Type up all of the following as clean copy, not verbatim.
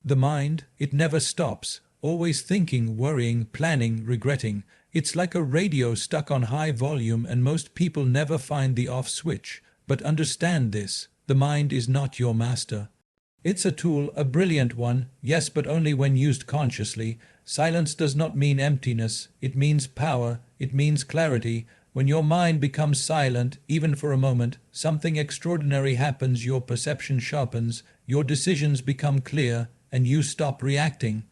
The mind, it never stops, always thinking, worrying, planning, regretting. It's like a radio stuck on high volume, and most people never find the off switch. But understand this, the mind is not your master. It's a tool, a brilliant one, yes, but only when used consciously. Silence does not mean emptiness, it means power, it means clarity. When your mind becomes silent, even for a moment, something extraordinary happens. Your perception sharpens, your decisions become clear, and you stop reacting.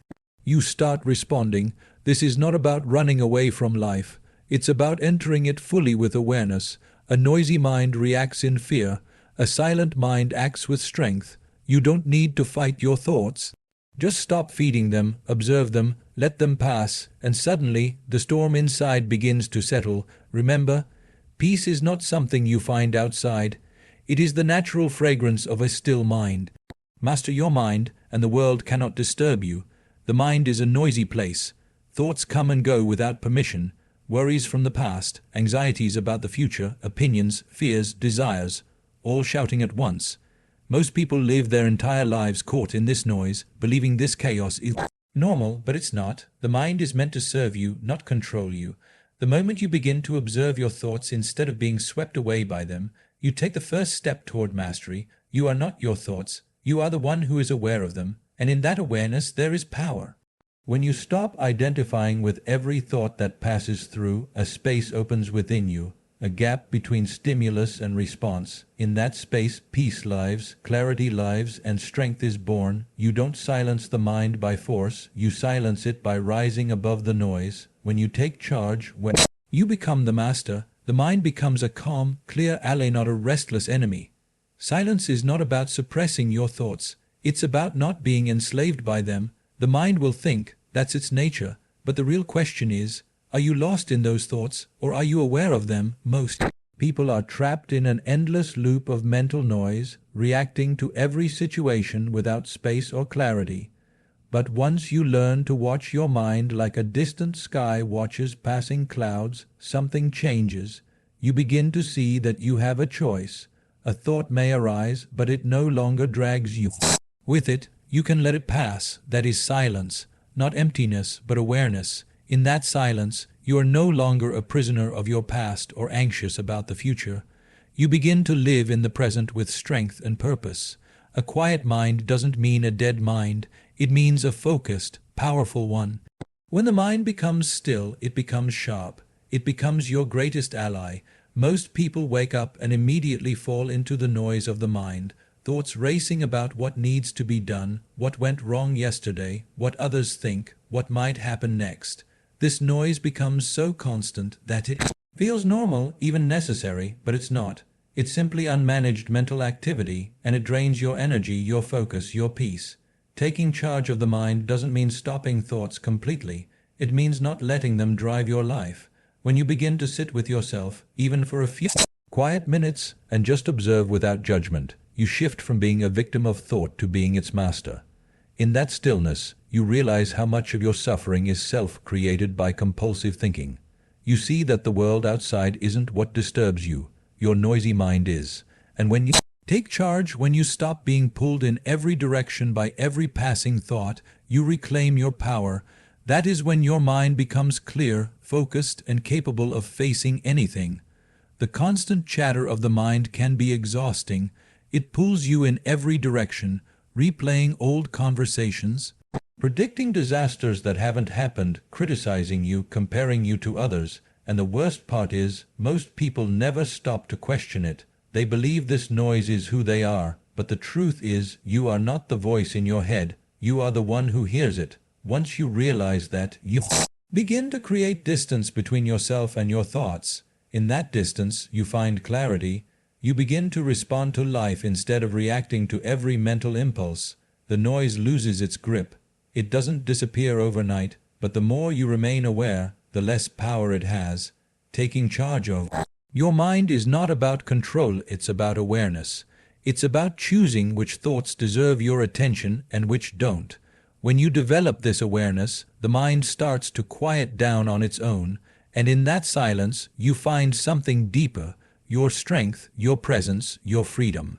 You start responding. This is not about running away from life. It's about entering it fully with awareness. A noisy mind reacts in fear. A silent mind acts with strength. You don't need to fight your thoughts. Just stop feeding them, observe them, let them pass, and suddenly the storm inside begins to settle. Remember, peace is not something you find outside. It is the natural fragrance of a still mind. Master your mind, and the world cannot disturb you. The mind is a noisy place. Thoughts come and go without permission. Worries from the past, anxieties about the future, opinions, fears, desires, all shouting at once. Most people live their entire lives caught in this noise, believing this chaos is normal, but it's not. The mind is meant to serve you, not control you. The moment you begin to observe your thoughts instead of being swept away by them, you take the first step toward mastery. You are not your thoughts. You are the one who is aware of them, and in that awareness there is power. When you stop identifying with every thought that passes through, a space opens within you. A gap between stimulus and response. In that space, peace lives, clarity lives, and strength is born. You don't silence the mind by force, you silence it by rising above the noise. When you take charge, when you become the master, the mind becomes a calm, clear ally, not a restless enemy. Silence is not about suppressing your thoughts. It's about not being enslaved by them. The mind will think, that's its nature, but the real question is, are you lost in those thoughts, or are you aware of them? Most people are trapped in an endless loop of mental noise, reacting to every situation without space or clarity. But once you learn to watch your mind like a distant sky watches passing clouds, something changes. You begin to see that you have a choice. A thought may arise, but it no longer drags you. With it, you can let it pass. That is silence, not emptiness, but awareness. In that silence, you are no longer a prisoner of your past or anxious about the future. You begin to live in the present with strength and purpose. A quiet mind doesn't mean a dead mind. It means a focused, powerful one. When the mind becomes still, it becomes sharp. It becomes your greatest ally. Most people wake up and immediately fall into the noise of the mind. Thoughts racing about what needs to be done, what went wrong yesterday, what others think, what might happen next. This noise becomes so constant that it feels normal, even necessary, but it's not. It's simply unmanaged mental activity, and it drains your energy, your focus, your peace. Taking charge of the mind doesn't mean stopping thoughts completely. It means not letting them drive your life. When you begin to sit with yourself, even for a few quiet minutes, and just observe without judgment, you shift from being a victim of thought to being its master. In that stillness, you realize how much of your suffering is self-created by compulsive thinking. You see that the world outside isn't what disturbs you. Your noisy mind is. And when you take charge, when you stop being pulled in every direction by every passing thought, you reclaim your power. That is when your mind becomes clear, focused, and capable of facing anything. The constant chatter of the mind can be exhausting. It pulls you in every direction, replaying old conversations, predicting disasters that haven't happened, criticizing you, comparing you to others. And the worst part is, most people never stop to question it. They believe this noise is who they are, but the truth is, you are not the voice in your head. You are the one who hears it. Once you realize that, you begin to create distance between yourself and your thoughts. In that distance, you find clarity. You begin to respond to life instead of reacting to every mental impulse. The noise loses its grip. It doesn't disappear overnight, but the more you remain aware, the less power it has. Taking charge of your mind is not about control, it's about awareness. It's about choosing which thoughts deserve your attention and which don't. When you develop this awareness, the mind starts to quiet down on its own, and in that silence, you find something deeper, your strength, your presence, your freedom.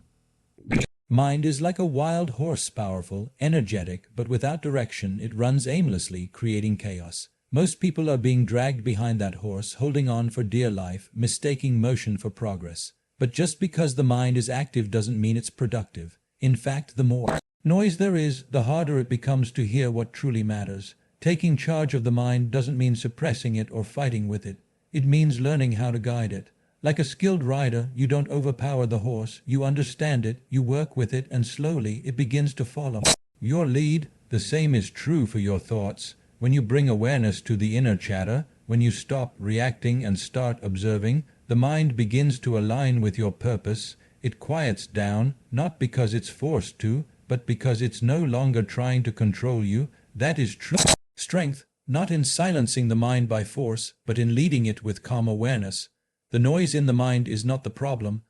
Mind is like a wild horse, powerful, energetic, but without direction. It runs aimlessly, creating chaos. Most people are being dragged behind that horse, holding on for dear life, mistaking motion for progress. But just because the mind is active doesn't mean it's productive. In fact, the more noise there is, the harder it becomes to hear what truly matters. Taking charge of the mind doesn't mean suppressing it or fighting with it. It means learning how to guide it. Like a skilled rider, you don't overpower the horse, you understand it, you work with it, and slowly it begins to follow your lead. The same is true for your thoughts. When you bring awareness to the inner chatter, when you stop reacting and start observing, the mind begins to align with your purpose. It quiets down, not because it's forced to, but because it's no longer trying to control you. That is true strength, not in silencing the mind by force, but in leading it with calm awareness. The noise in the mind is not the problem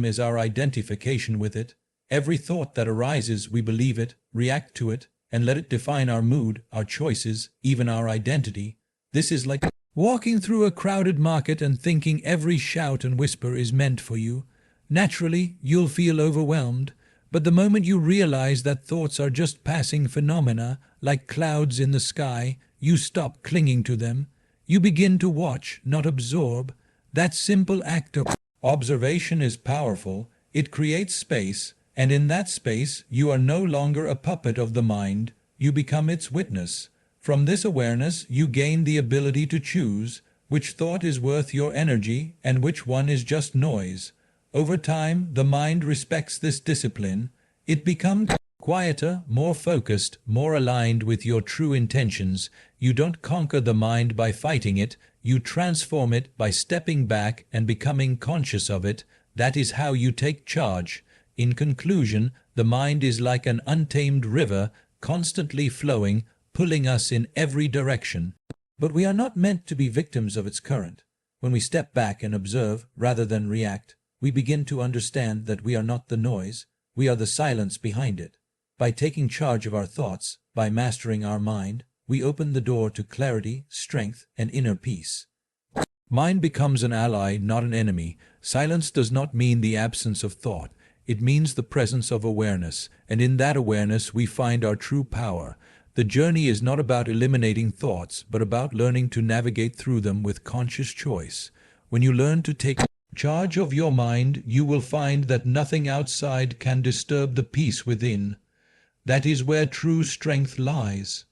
is our identification with it. Every thought that arises, we believe it, react to it, and let it define our mood, our choices, even our identity. This is like walking through a crowded market and thinking every shout and whisper is meant for you. Naturally, you'll feel overwhelmed, but the moment you realize that thoughts are just passing phenomena, like clouds in the sky, you stop clinging to them. You begin to watch, not absorb. That simple act of observation is powerful. It creates space, and in that space you are no longer a puppet of the mind, you become its witness. From this awareness you gain the ability to choose which thought is worth your energy and which one is just noise. Over time, the mind respects this discipline. It becomes quieter, more focused, more aligned with your true intentions. You don't conquer the mind by fighting it, you transform it by stepping back and becoming conscious of it. That is how you take charge. In conclusion, the mind is like an untamed river, constantly flowing, pulling us in every direction. But we are not meant to be victims of its current. When we step back and observe, rather than react, we begin to understand that we are not the noise, we are the silence behind it. By taking charge of our thoughts, by mastering our mind, we open the door to clarity, strength, and inner peace. Mind becomes an ally, not an enemy. Silence does not mean the absence of thought. It means the presence of awareness, and in that awareness we find our true power. The journey is not about eliminating thoughts, but about learning to navigate through them with conscious choice. When you learn to take charge of your mind, you will find that nothing outside can disturb the peace within. That is where true strength lies.